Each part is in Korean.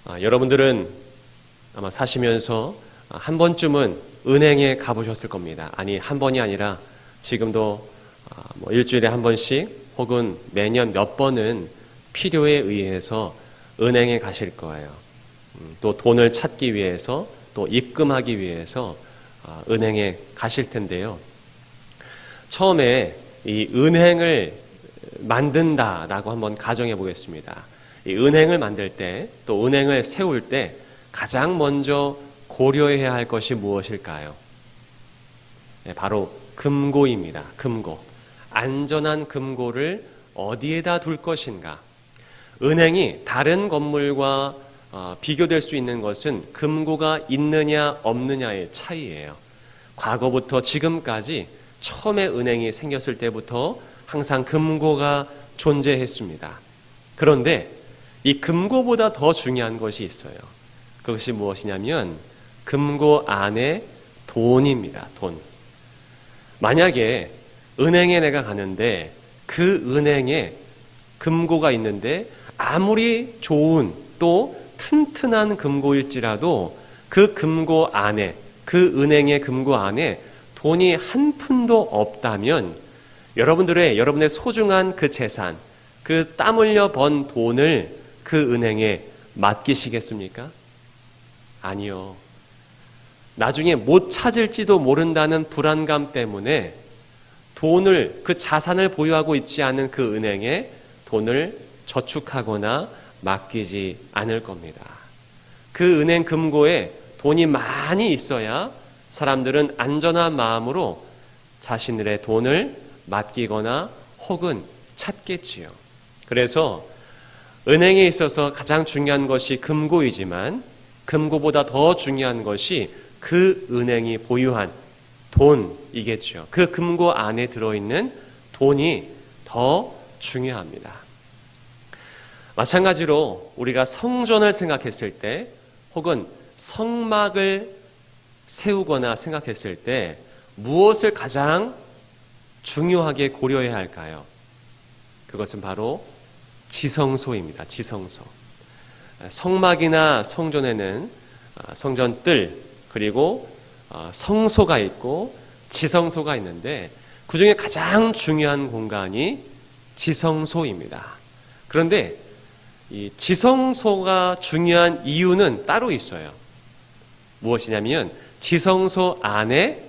여러분들은 아마 사시면서 한 번쯤은 은행에 가보셨을 겁니다. 아니, 한 번이 아니라 지금도 일주일에 한 번씩 혹은 매년 몇 번은 필요에 의해서 은행에 가실 거예요. 또 돈을 찾기 위해서 또 입금하기 위해서 은행에 가실 텐데요. 처음에 이 은행을 만든다라고 한번 가정해 보겠습니다. 이 은행을 만들 때 또 은행을 세울 때 가장 먼저 고려해야 할 것이 무엇일까요? 바로 금고입니다. 금고. 안전한 금고를 어디에다 둘 것인가? 은행이 다른 건물과 비교될 수 있는 것은 금고가 있느냐 없느냐의 차이예요. 과거부터 지금까지 처음에 은행이 생겼을 때부터 항상 금고가 존재했습니다. 그런데 이 금고보다 더 중요한 것이 있어요. 그것이 무엇이냐면 금고 안에 돈입니다. 돈. 만약에 은행에 내가 가는데 그 은행에 금고가 있는데 아무리 좋은 또 튼튼한 금고일지라도 그 금고 안에, 그 은행의 금고 안에 돈이 한 푼도 없다면 여러분의 소중한 그 재산, 그 땀 흘려 번 돈을 그 은행에 맡기시겠습니까? 아니요. 나중에 못 찾을지도 모른다는 불안감 때문에 돈을, 그 자산을 보유하고 있지 않은 그 은행에 돈을 저축하거나 맡기지 않을 겁니다. 그 은행 금고에 돈이 많이 있어야 사람들은 안전한 마음으로 자신들의 돈을 맡기거나 혹은 찾겠지요. 그래서 은행에 있어서 가장 중요한 것이 금고이지만 금고보다 더 중요한 것이 그 은행이 보유한 돈이겠죠. 그 금고 안에 들어있는 돈이 더 중요합니다. 마찬가지로 우리가 성전을 생각했을 때 혹은 성막을 세우거나 생각했을 때 무엇을 가장 중요하게 고려해야 할까요? 그것은 바로 지성소입니다. 지성소. 성막이나 성전에는 성전뜰 그리고 성소가 있고 지성소가 있는데 그중에 가장 중요한 공간이 지성소입니다. 그런데 이 지성소가 중요한 이유는 따로 있어요. 무엇이냐면 지성소 안에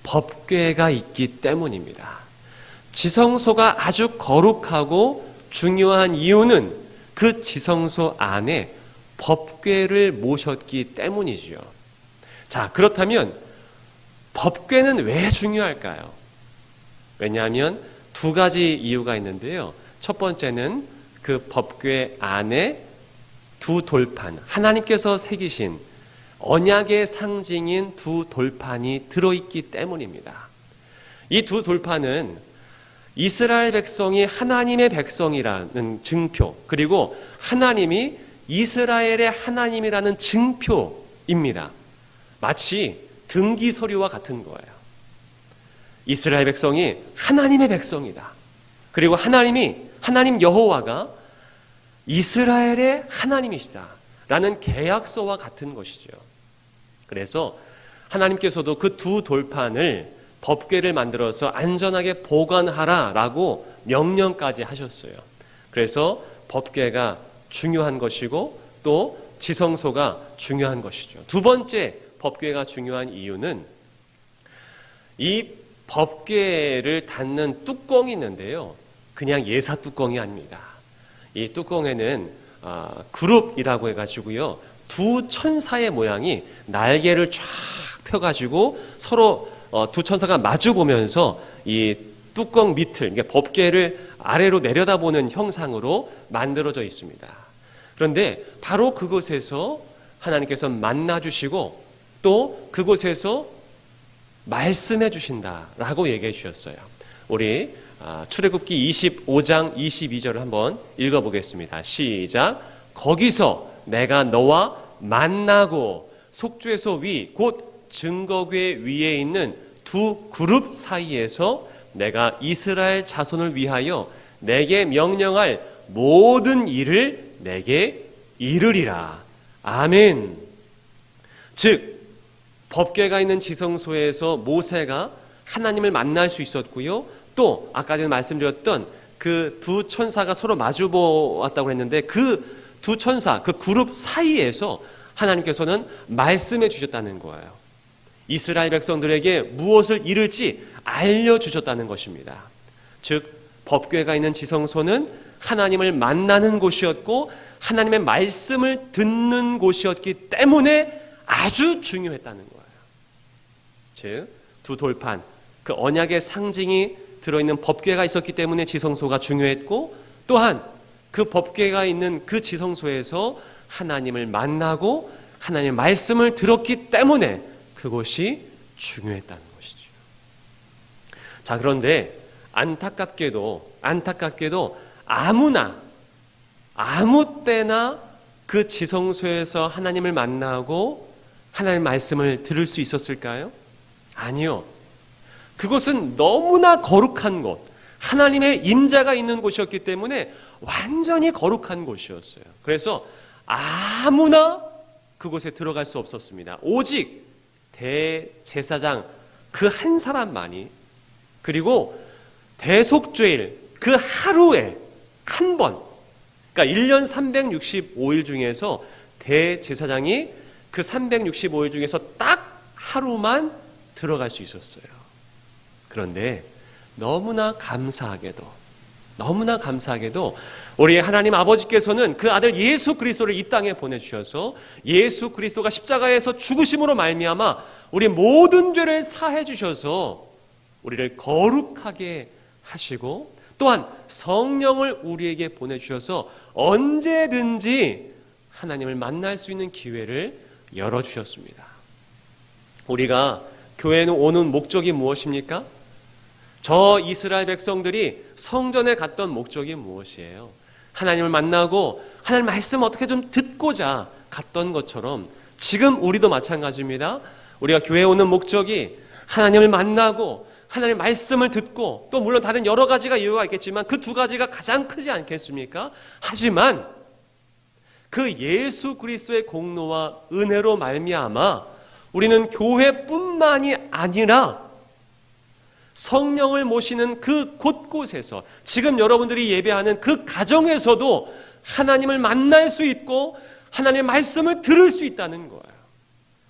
법궤가 있기 때문입니다. 지성소가 아주 거룩하고 중요한 이유는 그 지성소 안에 법궤를 모셨기 때문이지요. 자, 그렇다면 법궤는 왜 중요할까요? 왜냐하면 두 가지 이유가 있는데요. 첫 번째는 그 법궤 안에 두 돌판, 하나님께서 새기신 언약의 상징인 두 돌판이 들어있기 때문입니다. 이 두 돌판은 이스라엘 백성이 하나님의 백성이라는 증표, 그리고 하나님이 이스라엘의 하나님이라는 증표입니다. 마치 등기 서류와 같은 거예요. 이스라엘 백성이 하나님의 백성이다. 그리고 하나님 여호와가 이스라엘의 하나님이시다 라는 계약서와 같은 것이죠. 그래서 하나님께서도 그 두 돌판을 법궤를 만들어서 안전하게 보관하라라고 명령까지 하셨어요. 그래서 법궤가 중요한 것이고 또 지성소가 중요한 것이죠. 두 번째 법궤가 중요한 이유는 이 법궤를 닫는 뚜껑이 있는데요. 그냥 예사 뚜껑이 아닙니다. 이 뚜껑에는 그룹이라고 해가지고요. 두 천사의 모양이 날개를 쫙 펴가지고 서로 두 천사가 마주 보면서 이 뚜껑 밑을, 그러니까 법궤를 아래로 내려다보는 형상으로 만들어져 있습니다. 그런데 바로 그곳에서 하나님께서 만나주시고 또 그곳에서 말씀해 주신다라고 얘기해 주셨어요. 우리 출애굽기 25장 22절을 한번 읽어보겠습니다. 시작. 거기서 내가 너와 만나고 속죄소 위 곧 증거궤 위에 있는 두 그룹 사이에서 내가 이스라엘 자손을 위하여 내게 명령할 모든 일을 내게 이르리라. 아멘. 즉 법궤가 있는 지성소에서 모세가 하나님을 만날 수 있었고요. 또 아까 전에 말씀드렸던 그 두 천사가 서로 마주 보았다고 했는데 그 두 천사, 그 그룹 사이에서 하나님께서는 말씀해 주셨다는 거예요. 이스라엘 백성들에게 무엇을 이룰지 알려주셨다는 것입니다. 즉 법궤가 있는 지성소는 하나님을 만나는 곳이었고 하나님의 말씀을 듣는 곳이었기 때문에 아주 중요했다는 거예요. 즉 두 돌판, 그 언약의 상징이 들어있는 법궤가 있었기 때문에 지성소가 중요했고, 또한 그 법궤가 있는 그 지성소에서 하나님을 만나고 하나님의 말씀을 들었기 때문에 그것이 중요했다는 것이죠. 자, 그런데 안타깝게도 아무나 아무 때나 그 지성소에서 하나님을 만나고 하나님의 말씀을 들을 수 있었을까요? 아니요. 그것은 너무나 거룩한 곳, 하나님의 임재가 있는 곳이었기 때문에 완전히 거룩한 곳이었어요. 그래서 아무나 그곳에 들어갈 수 없었습니다. 오직 대제사장 그 한 사람만이, 그리고 대속죄일 그 하루에 한 번, 그러니까 1년 365일 중에서 대제사장이 그 365일 중에서 딱 하루만 들어갈 수 있었어요. 그런데 너무나 감사하게도 우리 하나님 아버지께서는 그 아들 예수 그리스도를 이 땅에 보내주셔서 예수 그리스도가 십자가에서 죽으심으로 말미암아 우리 모든 죄를 사해 주셔서 우리를 거룩하게 하시고, 또한 성령을 우리에게 보내주셔서 언제든지 하나님을 만날 수 있는 기회를 열어주셨습니다. 우리가 교회에 오는 목적이 무엇입니까? 저 이스라엘 백성들이 성전에 갔던 목적이 무엇이에요? 하나님을 만나고 하나님 말씀 어떻게 좀 듣고자 갔던 것처럼 지금 우리도 마찬가지입니다. 우리가 교회에 오는 목적이 하나님을 만나고 하나님의 말씀을 듣고, 또 물론 다른 여러 가지가 이유가 있겠지만 그 두 가지가 가장 크지 않겠습니까? 하지만 그 예수 그리스도의 공로와 은혜로 말미암아 우리는 교회뿐만이 아니라 성령을 모시는 그 곳곳에서, 지금 여러분들이 예배하는 그 가정에서도 하나님을 만날 수 있고 하나님의 말씀을 들을 수 있다는 거예요.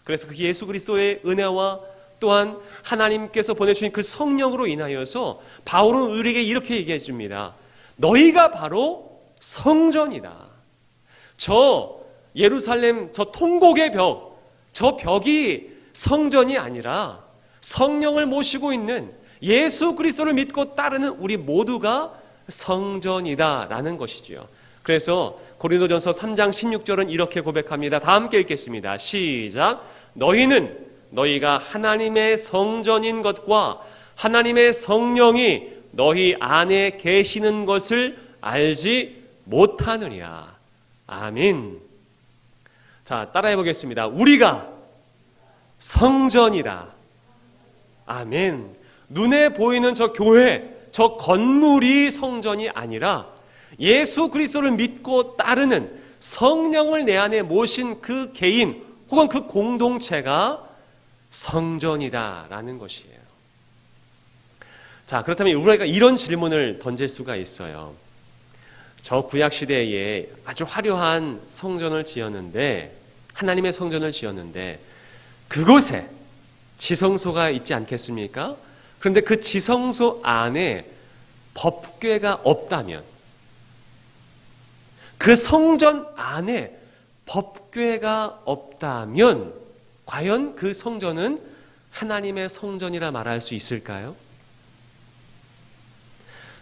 그래서 그 예수 그리스도의 은혜와 또한 하나님께서 보내주신 그 성령으로 인하여서 바울은 우리에게 이렇게 얘기해 줍니다. 너희가 바로 성전이다. 저 예루살렘 저 통곡의 벽, 저 벽이 성전이 아니라 성령을 모시고 있는 예수 그리스도를 믿고 따르는 우리 모두가 성전이다라는 것이지요. 그래서 고린도전서 3장 16절은 이렇게 고백합니다. 다 함께 읽겠습니다. 시작. 너희가 하나님의 성전인 것과 하나님의 성령이 너희 안에 계시는 것을 알지 못하느냐. 아멘. 자, 따라해 보겠습니다. 우리가 성전이다. 아멘. 눈에 보이는 저 교회, 저 건물이 성전이 아니라 예수 그리스도를 믿고 따르는 성령을 내 안에 모신 그 개인 혹은 그 공동체가 성전이다라는 것이에요. 자, 그렇다면 우리가 이런 질문을 던질 수가 있어요. 저 구약 시대에 아주 화려한 성전을 지었는데, 하나님의 성전을 지었는데 그곳에 지성소가 있지 않겠습니까? 그런데 그 지성소 안에 법궤가 없다면, 그 성전 안에 법궤가 없다면 과연 그 성전은 하나님의 성전이라 말할 수 있을까요?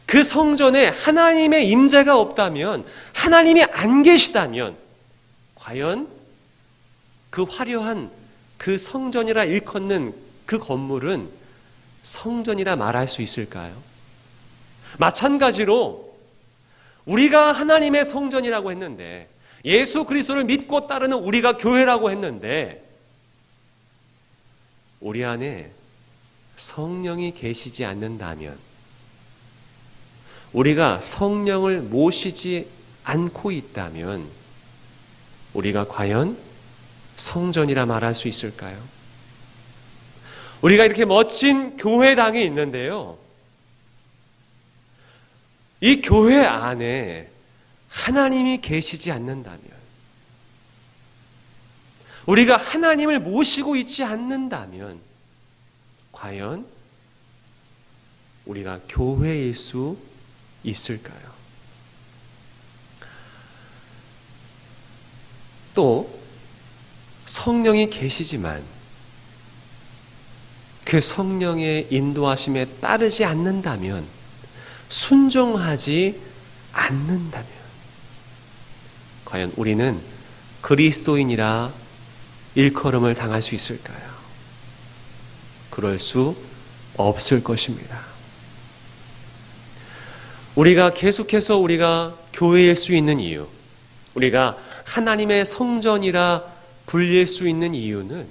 그 성전에 하나님의 임재가 없다면, 하나님이 안 계시다면 과연 그 화려한 그 성전이라 일컫는 그 건물은 성전이라 말할 수 있을까요? 마찬가지로 우리가 하나님의 성전이라고 했는데, 예수 그리스도를 믿고 따르는 우리가 교회라고 했는데, 우리 안에 성령이 계시지 않는다면, 우리가 성령을 모시지 않고 있다면 우리가 과연 성전이라 말할 수 있을까요? 우리가 이렇게 멋진 교회당이 있는데요. 이 교회 안에 하나님이 계시지 않는다면, 우리가 하나님을 모시고 있지 않는다면 과연 우리가 교회일 수 있을까요? 또 성령이 계시지만 그 성령의 인도하심에 따르지 않는다면, 순종하지 않는다면 과연 우리는 그리스도인이라 일컬음을 당할 수 있을까요? 그럴 수 없을 것입니다. 우리가 계속해서 우리가 교회일 수 있는 이유, 우리가 하나님의 성전이라 불릴 수 있는 이유는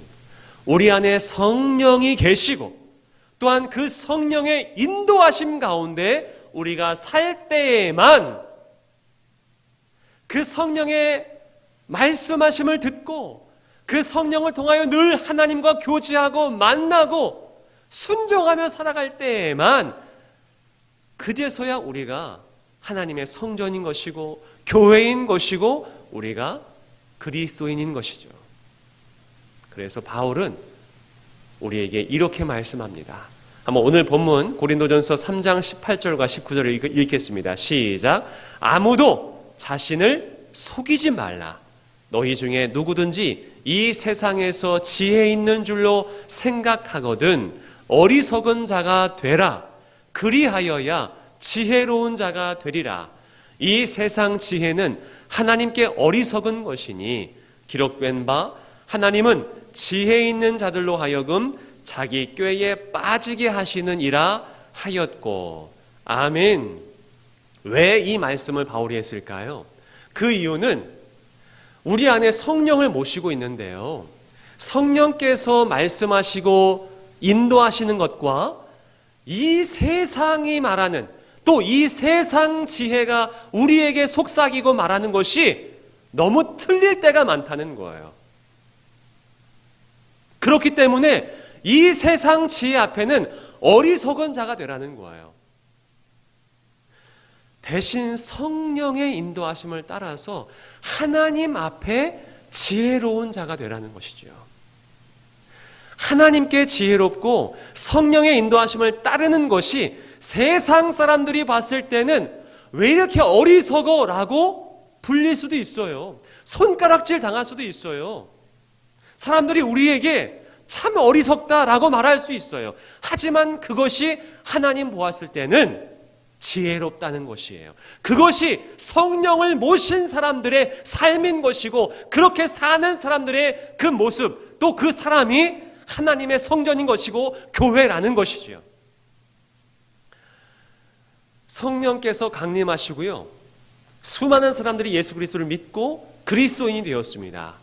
우리 안에 성령이 계시고 또한 그 성령의 인도하심 가운데 우리가 살 때에만 그 성령의 말씀하심을 듣고 그 성령을 통하여 늘 하나님과 교제하고 만나고 순종하며 살아갈 때에만 그제서야 우리가 하나님의 성전인 것이고 교회인 것이고 우리가 그리스도인인 것이죠. 그래서 바울은 우리에게 이렇게 말씀합니다. 한번 오늘 본문 고린도전서 3장 18절과 19절을 읽겠습니다. 시작. 아무도 자신을 속이지 말라. 너희 중에 누구든지 이 세상에서 지혜 있는 줄로 생각하거든 어리석은 자가 되라. 그리하여야 지혜로운 자가 되리라. 이 세상 지혜는 하나님께 어리석은 것이니 기록된 바 하나님은 지혜 있는 자들로 하여금 자기 꾀에 빠지게 하시는 이라 하였고. 아멘. 왜 이 말씀을 바울이 했을까요? 그 이유는 우리 안에 성령을 모시고 있는데요, 성령께서 말씀하시고 인도하시는 것과 이 세상이 말하는, 또 이 세상 지혜가 우리에게 속삭이고 말하는 것이 너무 틀릴 때가 많다는 거예요. 그렇기 때문에 이 세상 지혜 앞에는 어리석은 자가 되라는 거예요. 대신 성령의 인도하심을 따라서 하나님 앞에 지혜로운 자가 되라는 것이죠. 하나님께 지혜롭고 성령의 인도하심을 따르는 것이 세상 사람들이 봤을 때는 왜 이렇게 어리석어? 라고 불릴 수도 있어요. 손가락질 당할 수도 있어요. 사람들이 우리에게 참 어리석다라고 말할 수 있어요. 하지만 그것이 하나님 보았을 때는 지혜롭다는 것이에요. 그것이 성령을 모신 사람들의 삶인 것이고, 그렇게 사는 사람들의 그 모습, 또 그 사람이 하나님의 성전인 것이고 교회라는 것이지요. 성령께서 강림하시고요, 수많은 사람들이 예수 그리스도를 믿고 그리스도인이 되었습니다.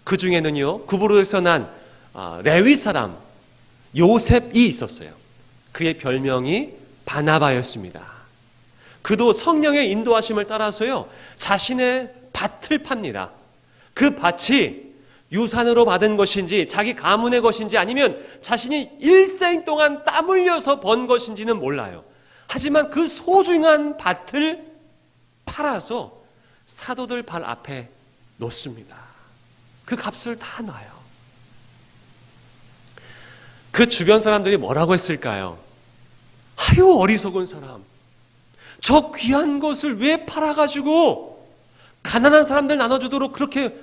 그 중에는요, 구브로에서 난 레위 사람 요셉이 있었어요. 그의 별명이 바나바였습니다. 그도 성령의 인도하심을 따라서요, 자신의 밭을 팝니다. 그 밭이 유산으로 받은 것인지 자기 가문의 것인지 아니면 자신이 일생 동안 땀 흘려서 번 것인지는 몰라요. 하지만 그 소중한 밭을 팔아서 사도들 발 앞에 놓습니다. 그 값을 다 놔요. 그 주변 사람들이 뭐라고 했을까요? 아유, 어리석은 사람, 저 귀한 것을 왜 팔아가지고 가난한 사람들 나눠주도록 그렇게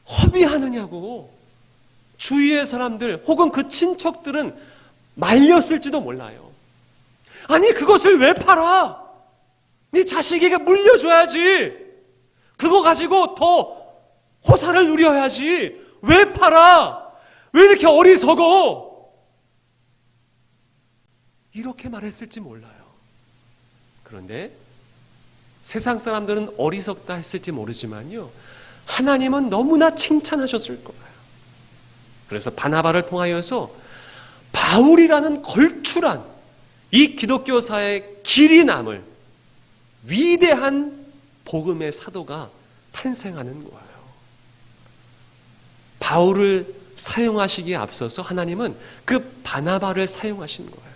허비하느냐고. 주위의 사람들 혹은 그 친척들은 말렸을지도 몰라요. 아니, 그것을 왜 팔아? 네 자식에게 물려줘야지. 그거 가지고 더 호사를 누려야지. 왜 팔아? 왜 이렇게 어리석어? 이렇게 말했을지 몰라요. 그런데 세상 사람들은 어리석다 했을지 모르지만요, 하나님은 너무나 칭찬하셨을 거예요. 그래서 바나바를 통하여서 바울이라는 걸출한 이 기독교사의 길이 남을 위대한 복음의 사도가 탄생하는 거예요. 바울을 사용하시기에 앞서서 하나님은 그 바나바를 사용하신 거예요.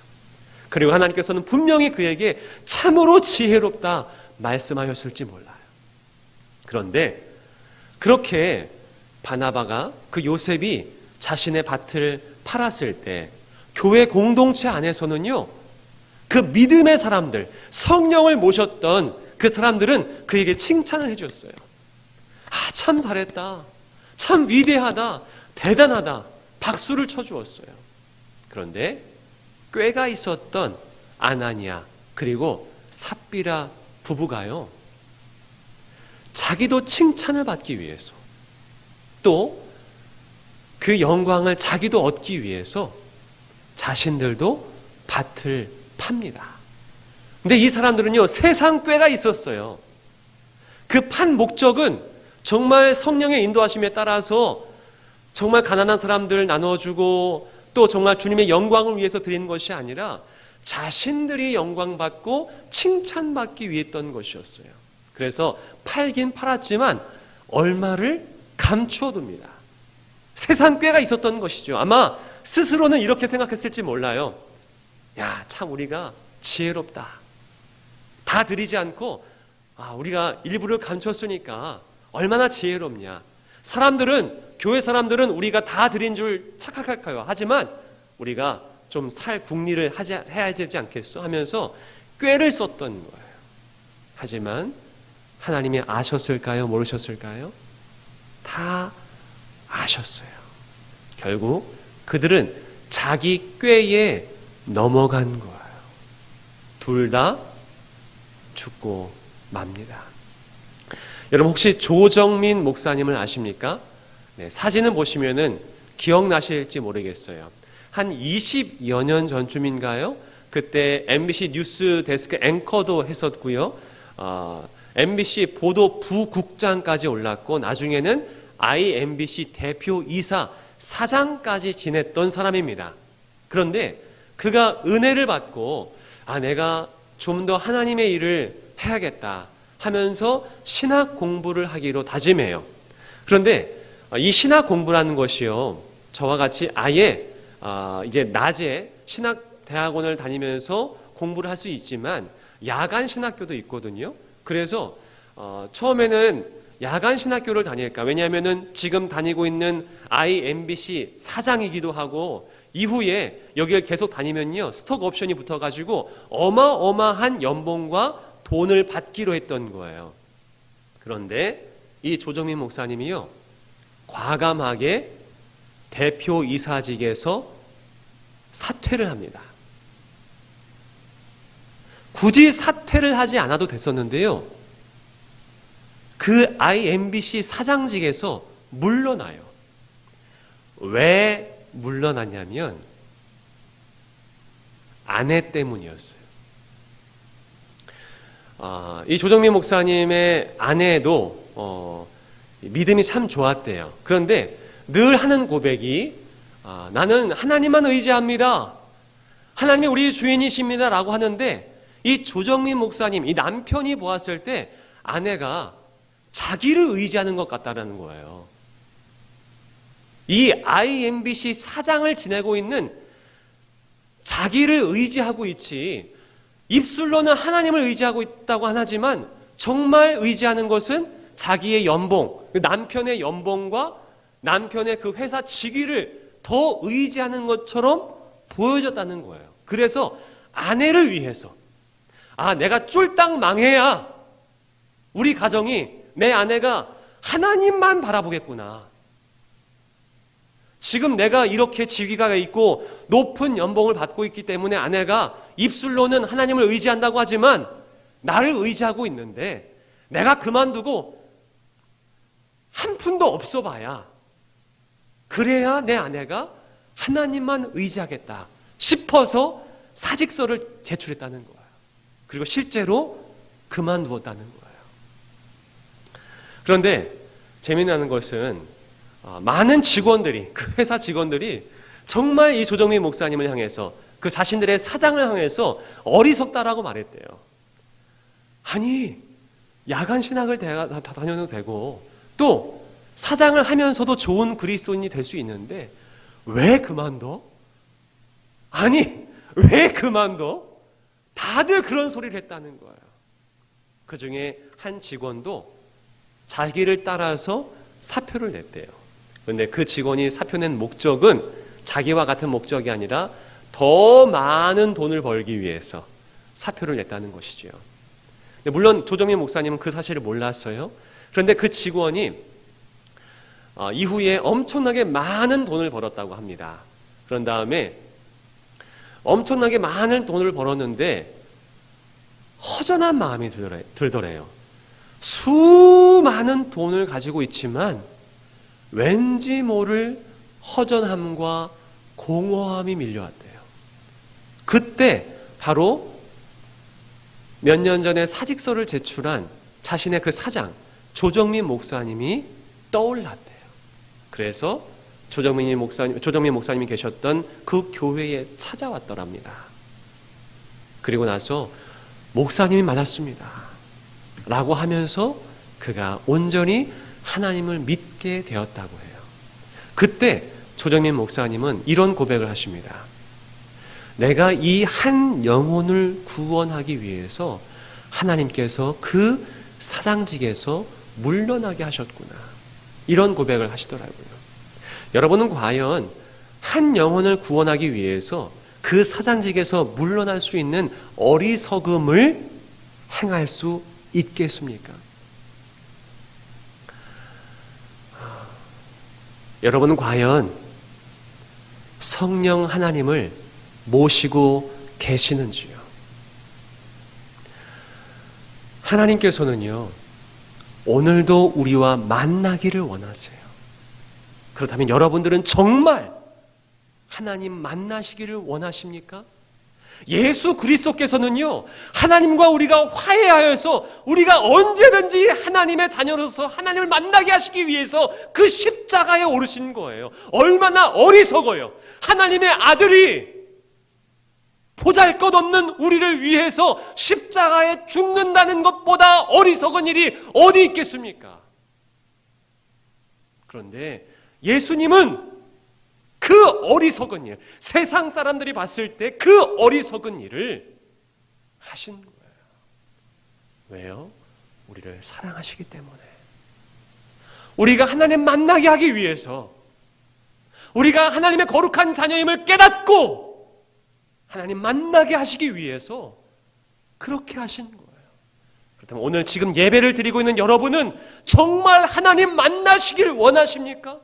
그리고 하나님께서는 분명히 그에게 참으로 지혜롭다 말씀하셨을지 몰라요. 그런데 그렇게 바나바가 그 요셉이 자신의 밭을 팔았을 때 교회 공동체 안에서는요, 그 믿음의 사람들, 성령을 모셨던 그 사람들은 그에게 칭찬을 해줬어요. 아, 참 잘했다. 참 위대하다. 대단하다. 박수를 쳐주었어요. 그런데 꾀가 있었던 아나니아 그리고 삽비라 부부가요, 자기도 칭찬을 받기 위해서 또 그 영광을 자기도 얻기 위해서 자신들도 밭을 팝니다. 근데 이 사람들은요, 세상 꾀가 있었어요. 그 판 목적은 정말 성령의 인도하심에 따라서 정말 가난한 사람들을 나눠주고 또 정말 주님의 영광을 위해서 드리는 것이 아니라 자신들이 영광받고 칭찬받기 위해 했던 것이었어요. 그래서 팔긴 팔았지만 얼마를 감추어둡니다. 세상 꾀가 있었던 것이죠. 아마 스스로는 이렇게 생각했을지 몰라요. 야, 참 우리가 지혜롭다. 다 드리지 않고 우리가 일부를 감췄으니까 얼마나 지혜롭냐. 교회 사람들은 우리가 다 드린 줄 착각할까요? 하지만 우리가 좀 살 궁리를 해야 되지 않겠어? 하면서 꾀를 썼던 거예요. 하지만 하나님이 아셨을까요? 모르셨을까요? 다 아셨어요. 결국 그들은 자기 꾀에 넘어간 거예요. 둘 다 죽고 맙니다. 여러분 혹시 조정민 목사님을 아십니까? 네, 사진을 보시면은 기억나실지 모르겠어요. 한 20여 년 전쯤인가요? 그때 MBC 뉴스 데스크 앵커도 했었고요. MBC 보도 부국장까지 올랐고 나중에는 IMBC 대표이사 사장까지 지냈던 사람입니다. 그런데 그가 은혜를 받고 내가 좀 더 하나님의 일을 해야겠다 하면서 신학 공부를 하기로 다짐해요. 그런데 이 신학 공부라는 것이요, 저와 같이 아예 이제 낮에 신학 대학원을 다니면서 공부를 할 수 있지만 야간 신학교도 있거든요. 그래서 처음에는 야간 신학교를 다닐까? 왜냐하면은 지금 다니고 있는 IMBC 사장이기도 하고 이후에 여기를 계속 다니면요, 스톡 옵션이 붙어가지고 어마어마한 연봉과 돈을 받기로 했던 거예요. 그런데 이 조정민 목사님이요, 과감하게 대표이사직에서 사퇴를 합니다. 굳이 사퇴를 하지 않아도 됐었는데요, 그 IMBC 사장직에서 물러나요. 왜 물러났냐면 아내 때문이었어요. 이 조정민 목사님의 아내도 믿음이 참 좋았대요. 그런데 늘 하는 고백이 나는 하나님만 의지합니다. 하나님이 우리 주인이십니다. 라고 하는데 이 조정민 목사님, 이 남편이 보았을 때 아내가 자기를 의지하는 것 같다는 거예요. 이 IMBC 사장을 지내고 있는 자기를 의지하고 있지, 입술로는 하나님을 의지하고 있다고 하지만 정말 의지하는 것은 자기의 연봉, 남편의 연봉과 남편의 그 회사 직위를 더 의지하는 것처럼 보여졌다는 거예요. 그래서 아내를 위해서 내가 쫄딱 망해야 우리 가정이, 내 아내가 하나님만 바라보겠구나. 지금 내가 이렇게 직위가 있고 높은 연봉을 받고 있기 때문에 아내가 입술로는 하나님을 의지한다고 하지만 나를 의지하고 있는데 내가 그만두고 한 푼도 없어 봐야 그래야 내 아내가 하나님만 의지하겠다 싶어서 사직서를 제출했다는 거예요. 그리고 실제로 그만두었다는 거예요. 그런데 재미나는 것은 많은 직원들이, 그 회사 직원들이 정말 이 조정민 목사님을 향해서, 그 자신들의 사장을 향해서 어리석다라고 말했대요. 아니, 야간 신학을 다녀도 되고 또 사장을 하면서도 좋은 그리스도인이 될 수 있는데 왜 그만둬? 아니, 왜 그만둬? 다들 그런 소리를 했다는 거예요. 그 중에 한 직원도 자기를 따라서 사표를 냈대요. 그런데 그 직원이 사표 낸 목적은 자기와 같은 목적이 아니라 더 많은 돈을 벌기 위해서 사표를 냈다는 것이죠. 물론 조정민 목사님은 그 사실을 몰랐어요. 그런데 그 직원이 이후에 엄청나게 많은 돈을 벌었다고 합니다. 그런 다음에 엄청나게 많은 돈을 벌었는데 허전한 마음이 들더래요. 수많은 돈을 가지고 있지만 왠지 모를 허전함과 공허함이 밀려왔대요. 그때 바로 몇 년 전에 사직서를 제출한 자신의 그 사장 조정민 목사님이 떠올랐대요. 그래서 조정민 목사님이 계셨던 그 교회에 찾아왔더랍니다. 그리고 나서 목사님이 맞았습니다 라고 하면서 그가 온전히 하나님을 믿게 되었다고 해요. 그때 조정민 목사님은 이런 고백을 하십니다. 내가 이 한 영혼을 구원하기 위해서 하나님께서 그 사장직에서 물러나게 하셨구나. 이런 고백을 하시더라고요. 여러분은 과연 한 영혼을 구원하기 위해서 그 사장직에서 물러날 수 있는 어리석음을 행할 수 있겠습니까? 여러분은 과연 성령 하나님을 모시고 계시는지요? 하나님께서는요, 오늘도 우리와 만나기를 원하세요. 그렇다면 여러분들은 정말 하나님 만나시기를 원하십니까? 예수 그리스도께서는요, 하나님과 우리가 화해하여서 우리가 언제든지 하나님의 자녀로서 하나님을 만나게 하시기 위해서 그 십자가에 오르신 거예요. 얼마나 어리석어요. 하나님의 아들이 보잘것없는 우리를 위해서 십자가에 죽는다는 것보다 어리석은 일이 어디 있겠습니까? 그런데 예수님은 그 어리석은 일, 세상 사람들이 봤을 때 그 어리석은 일을 하신 거예요. 왜요? 우리를 사랑하시기 때문에. 우리가 하나님 만나게 하기 위해서, 우리가 하나님의 거룩한 자녀임을 깨닫고 하나님 만나게 하시기 위해서 그렇게 하신 거예요. 그렇다면 오늘 지금 예배를 드리고 있는 여러분은 정말 하나님 만나시길 원하십니까?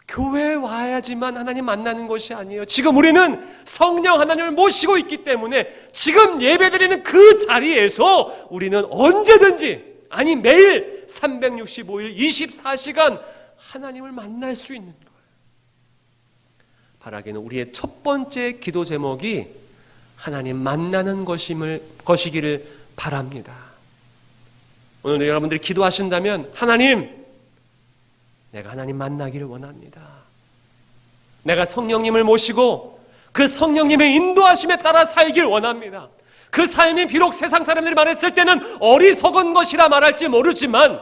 교회에 와야지만 하나님 만나는 것이 아니에요. 지금 우리는 성령 하나님을 모시고 있기 때문에 지금 예배드리는 그 자리에서 우리는 언제든지, 아니 매일 365일 24시간 하나님을 만날 수 있는 거예요. 바라기는 우리의 첫 번째 기도 제목이 하나님 만나는 것이기를 바랍니다. 오늘도 여러분들이 기도하신다면 하나님, 내가 하나님 만나기를 원합니다. 내가 성령님을 모시고 그 성령님의 인도하심에 따라 살길 원합니다. 그 삶이 비록 세상 사람들이 말했을 때는 어리석은 것이라 말할지 모르지만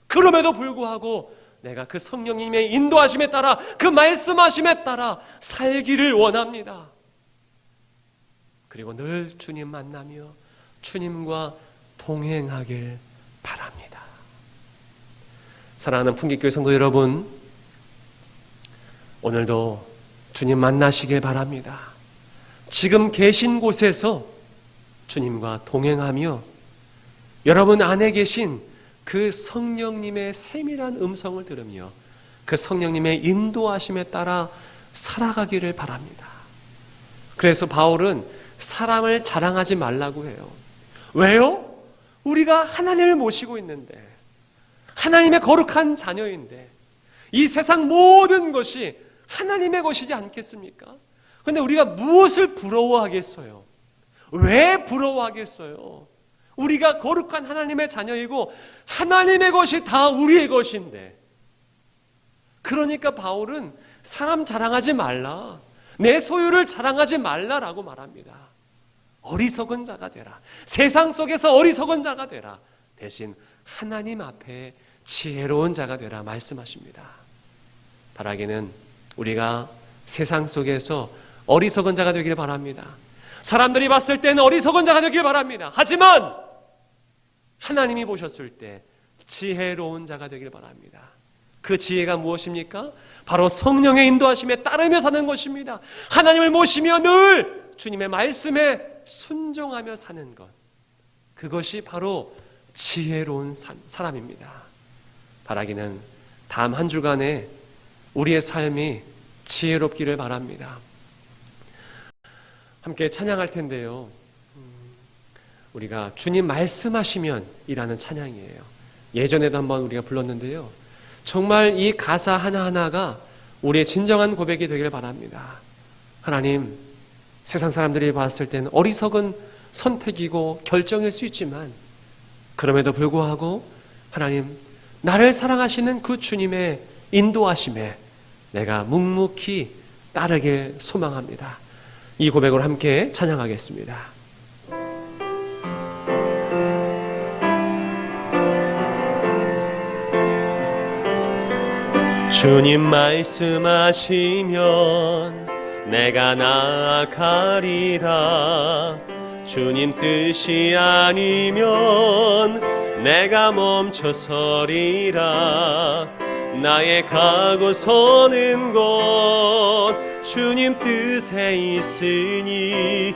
그럼에도 불구하고 내가 그 성령님의 인도하심에 따라 그 말씀하심에 따라 살기를 원합니다. 그리고 늘 주님 만나며 주님과 동행하길 바랍니다. 사랑하는 풍기교회 성도 여러분, 오늘도 주님 만나시길 바랍니다. 지금 계신 곳에서 주님과 동행하며 여러분 안에 계신 그 성령님의 세밀한 음성을 들으며 그 성령님의 인도하심에 따라 살아가기를 바랍니다. 그래서 바울은 사람을 자랑하지 말라고 해요. 왜요? 우리가 하나님을 모시고 있는데, 하나님의 거룩한 자녀인데, 이 세상 모든 것이 하나님의 것이지 않겠습니까? 그런데 우리가 무엇을 부러워하겠어요? 왜 부러워하겠어요? 우리가 거룩한 하나님의 자녀이고 하나님의 것이 다 우리의 것인데, 그러니까 바울은 사람 자랑하지 말라, 내 소유를 자랑하지 말라라고 말합니다. 어리석은 자가 되라. 세상 속에서 어리석은 자가 되라. 대신 하나님 앞에 지혜로운 자가 되라 말씀하십니다. 바라기는 우리가 세상 속에서 어리석은 자가 되길 바랍니다. 사람들이 봤을 때는 어리석은 자가 되길 바랍니다. 하지만 하나님이 보셨을 때 지혜로운 자가 되길 바랍니다. 그 지혜가 무엇입니까? 바로 성령의 인도하심에 따르며 사는 것입니다. 하나님을 모시며 늘 주님의 말씀에 순종하며 사는 것, 그것이 바로 지혜로운 사람입니다. 바라기는 다음 한 주간에 우리의 삶이 지혜롭기를 바랍니다. 함께 찬양할 텐데요, 우리가 주님 말씀하시면 이라는 찬양이에요. 예전에도 한번 우리가 불렀는데요, 정말 이 가사 하나하나가 우리의 진정한 고백이 되길 바랍니다. 하나님, 세상 사람들이 봤을 때는 어리석은 선택이고 결정일 수 있지만 그럼에도 불구하고 하나님, 나를 사랑하시는 그 주님의 인도하심에 내가 묵묵히 따르길 소망합니다. 이 고백으로 함께 찬양하겠습니다. 주님 말씀하시면 내가 나아가리라. 주님 뜻이 아니면 내가 멈춰서리라. 나의 가고 서는 곳 주님 뜻에 있으니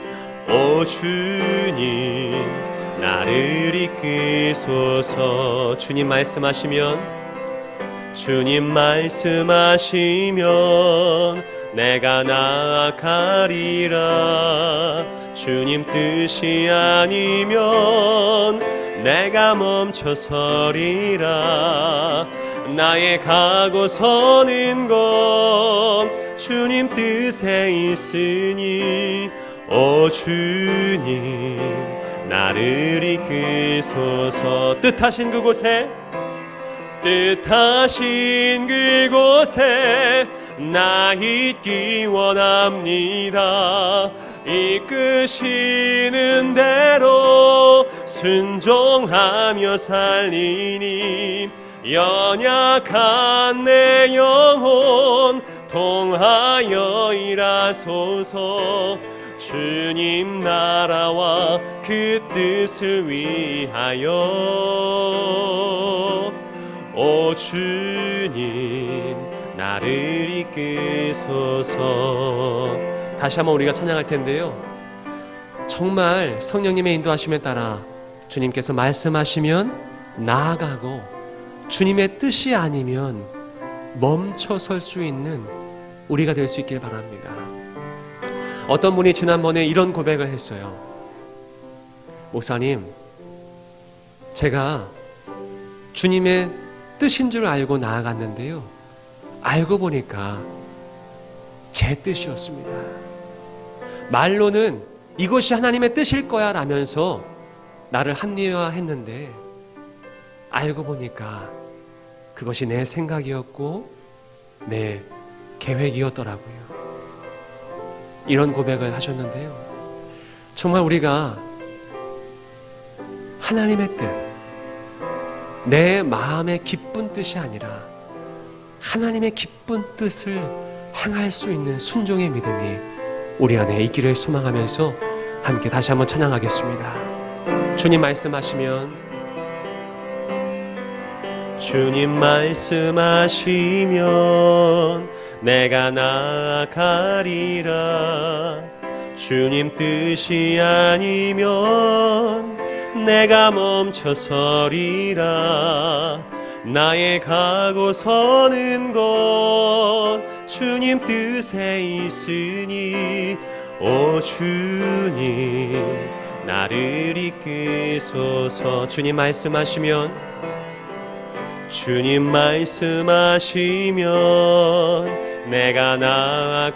오 주님 나를 이끄소서. 주님 말씀하시면 내가 나아가리라. 주님 뜻이 아니면 내가 멈춰서리라. 나의 가고 서는 곳 주님 뜻에 있으니 오 주님 나를 이끄소서. 뜻하신 그곳에 나 있기 원합니다. 이끄시는 대로 순종하며 살리니 연약한 내 영혼 통하여 일하소서. 주님 나라와 그 뜻을 위하여 오 주님 나를 이끄소서. 다시 한번 우리가 찬양할 텐데요, 정말 성령님의 인도하심에 따라 주님께서 말씀하시면 나아가고 주님의 뜻이 아니면 멈춰 설 수 있는 우리가 될 수 있길 바랍니다. 어떤 분이 지난번에 이런 고백을 했어요. 목사님, 제가 주님의 뜻인 줄 알고 나아갔는데요, 알고 보니까 제 뜻이었습니다. 말로는 이것이 하나님의 뜻일 거야 라면서 나를 합리화했는데 알고 보니까 그것이 내 생각이었고 내 계획이었더라고요. 이런 고백을 하셨는데요, 정말 우리가 하나님의 뜻, 내 마음의 기쁜 뜻이 아니라 하나님의 기쁜 뜻을 행할 수 있는 순종의 믿음이 우리 안에 있기를 소망하면서 함께 다시 한번 찬양하겠습니다. 주님 말씀하시면 내가 나아가리라. 주님 뜻이 아니면 내가 멈춰서리라. 나의 가고 서는 곳 주님 뜻에 있으니 오 주님 나를 이끄소서. 주님 말씀하시면 내가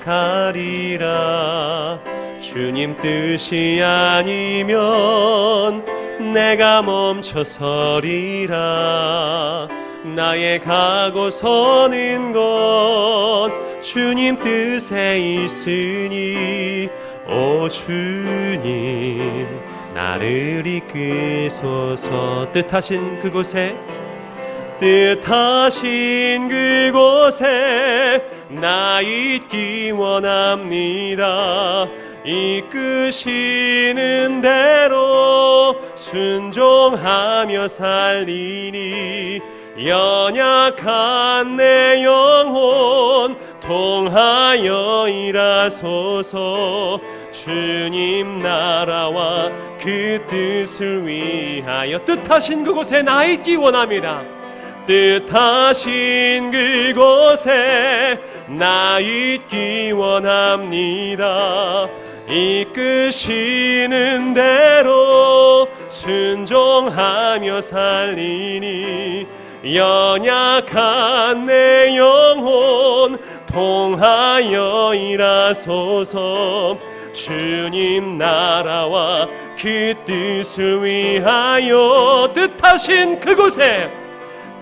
나아가리라. 주님 뜻이 아니면 내가 멈춰서리라. 나의 가고 서는 곳 주님 뜻에 있으니 오 주님 나를 이끄소서. 뜻하신 그곳에 뜻하신 그곳에 나 있기 원합니다. 이끄시는 대로 순종하며 살리니 연약한 내 영혼 통하여 일하소서. 주님 나라와 그 뜻을 위하여 뜻하신 그곳에 나 있기 원합니다. 뜻하신 그곳에 나 있기 원합니다. 이끄시는 대로 순종하며 살리니 연약한 내 영혼 통하여 일하소서. 주님 나라와 그 뜻을 위하여 뜻하신 그곳에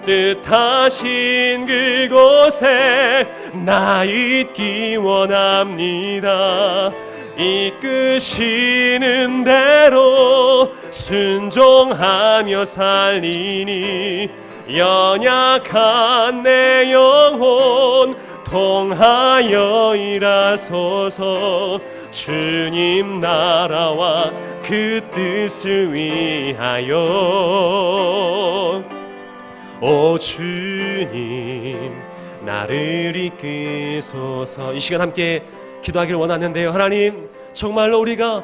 뜻하신 그곳에 나 있기 원합니다. 이끄시는 대로 순종하며 살리니 연약한 내 영혼 통하여 일하소서. 주님 나라와 그 뜻을 위하여. 오 주님 나를 이끄소서. 이 시간 함께 기도하기를 원하는데요. 하나님, 정말로 우리가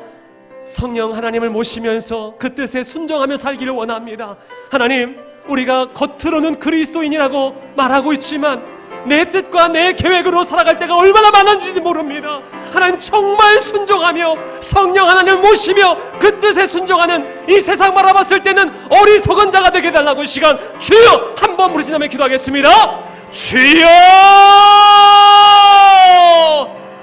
성령 하나님을 모시면서 그 뜻에 순종하며 살기를 원합니다. 하나님, 우리가 겉으로는 그리스도인이라고 말하고 있지만 내 뜻과 내 계획으로 살아갈 때가 얼마나 많은지 모릅니다. 하나님, 정말 순종하며 성령 하나님을 모시며 그 뜻에 순종하는 이 세상 바라봤을 때는 어리석은 자가 되게 해달라고 이 시간 주여 한번 부르짖으며 기도하겠습니다. 주여!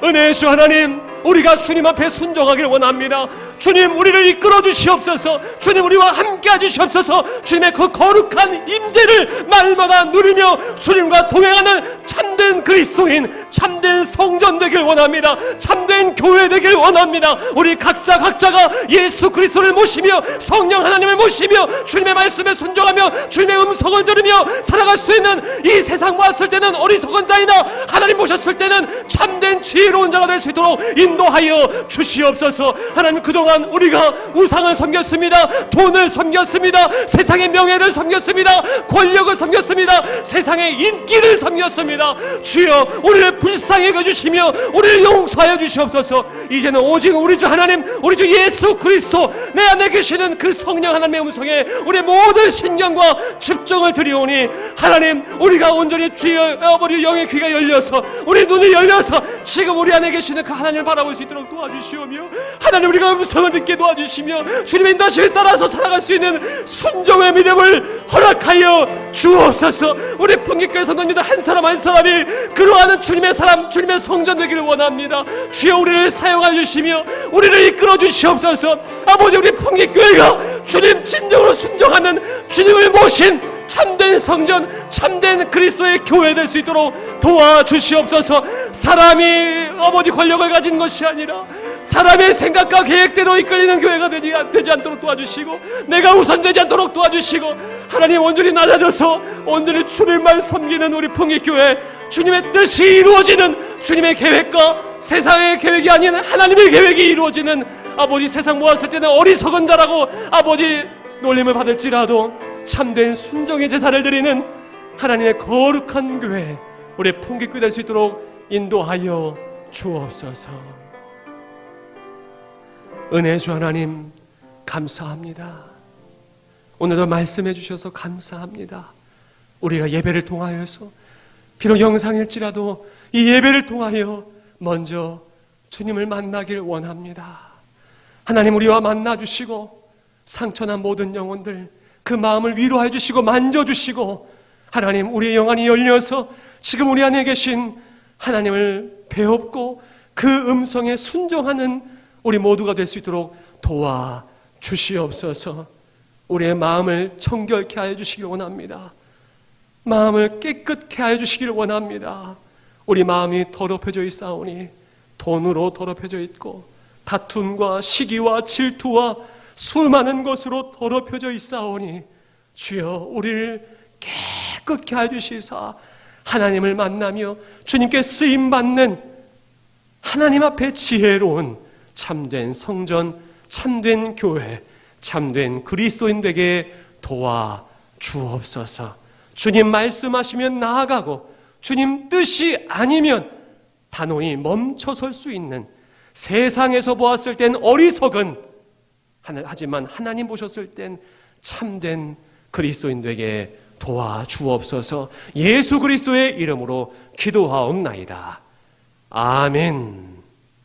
은혜의 주 하나님, 우리가 주님 앞에 순종하기를 원합니다. 주님, 우리를 이끌어 주시옵소서. 주님, 우리와 함께 해주시옵소서. 주님의 그 거룩한 임재를 날마다 누리며 주님과 동행하는 참된 그리스도인, 참된 성전 되길 원합니다. 참된 교회 되길 원합니다. 우리 각자가 예수 그리스도를 모시며 성령 하나님을 모시며 주님의 말씀에 순종하며 주님의 음성을 들으며 살아갈 수 있는 이 세상 보았을 때는 어리석은 자이나 하나님 모셨을 때는 참된 지혜로운 자가 될 수 있도록 인도하여 주시옵소서. 하나님, 그동안 우리가 우상을 섬겼습니다. 돈을 섬겼습니다. 세상의 명예를 섬겼습니다. 권력을 섬겼습니다. 세상의 인기를 섬겼습니다. 주여, 우리를 불쌍히 여겨주시며 우리를 용서하여 주시옵소서. 이제는 오직 우리 주 하나님, 우리 주 예수 그리스도 내 안에 계시는 그 성령 하나님의 음성에 우리 모든 신경과 집중을 드리오니 하나님, 우리가 온전히 주여 아버지 영의 귀가 열려서 우리 눈이 열려서 지금 우리 안에 계시는 그 하나님을 바라볼 수 있도록 도와주시오며, 하나님, 우리가 음성을 듣게 도와주시며 주님의 인도하심에 따라서 살아갈 수 있는 순종의 믿음을 허락하여 주옵소서. 우리 풍기교회 성도님들 한 사람 한 사람이 그러하는 주님의 사람, 주님의 성전 되기를 원합니다. 주여, 우리를 사용하여 주시며 우리를 이끌어 주시옵소서. 아버지, 우리 풍기교회가 주님 진정으로 순종하는 주님을 모신 참된 성전, 참된 그리스도의 교회 될 수 있도록 도와주시옵소서. 사람이 아버지 권력을 가진 것이 아니라 사람의 생각과 계획대로 이끌리는 교회가 되지 않도록 도와주시고, 내가 우선되지 않도록 도와주시고, 하나님, 온전히 낮아져서 온전히 주님만 섬기는 우리 풍기교회, 주님의 뜻이 이루어지는 주님의 계획과 세상의 계획이 아닌 하나님의 계획이 이루어지는, 아버지, 세상 모았을 때는 어리석은 자라고 아버지 놀림을 받을지라도 참된 순종의 제사를 드리는 하나님의 거룩한 교회, 우리 풍기교회 될 수 있도록 인도하여 주옵소서. 은혜의 주 하나님, 감사합니다. 오늘도 말씀해 주셔서 감사합니다. 우리가 예배를 통하여서, 비록 영상일지라도 이 예배를 통하여 먼저 주님을 만나길 원합니다. 하나님, 우리와 만나주시고 상처난 모든 영혼들 그 마음을 위로해 주시고 만져주시고, 하나님, 우리의 영안이 열려서 지금 우리 안에 계신 하나님을 배웁고 그 음성에 순종하는 우리 모두가 될 수 있도록 도와주시옵소서. 우리의 마음을 청결케 하여 주시길 원합니다. 마음을 깨끗게 하여 주시길 원합니다. 우리 마음이 더럽혀져 있사오니, 돈으로 더럽혀져 있고 다툼과 시기와 질투와 수많은 것으로 더럽혀져 있사오니, 주여, 우리를 화끈케 해주시사 하나님을 만나며 주님께 쓰임받는 하나님 앞에 지혜로운 참된 성전, 참된 교회, 참된 그리스도인 되게 도와주옵소서. 주님 말씀하시면 나아가고 주님 뜻이 아니면 단호히 멈춰설 수 있는, 세상에서 보았을 땐 어리석은, 하지만 하나님 보셨을 땐 참된 그리스도인 되게 도와주옵소서. 예수 그리스도의 이름으로 기도하옵나이다. 아멘.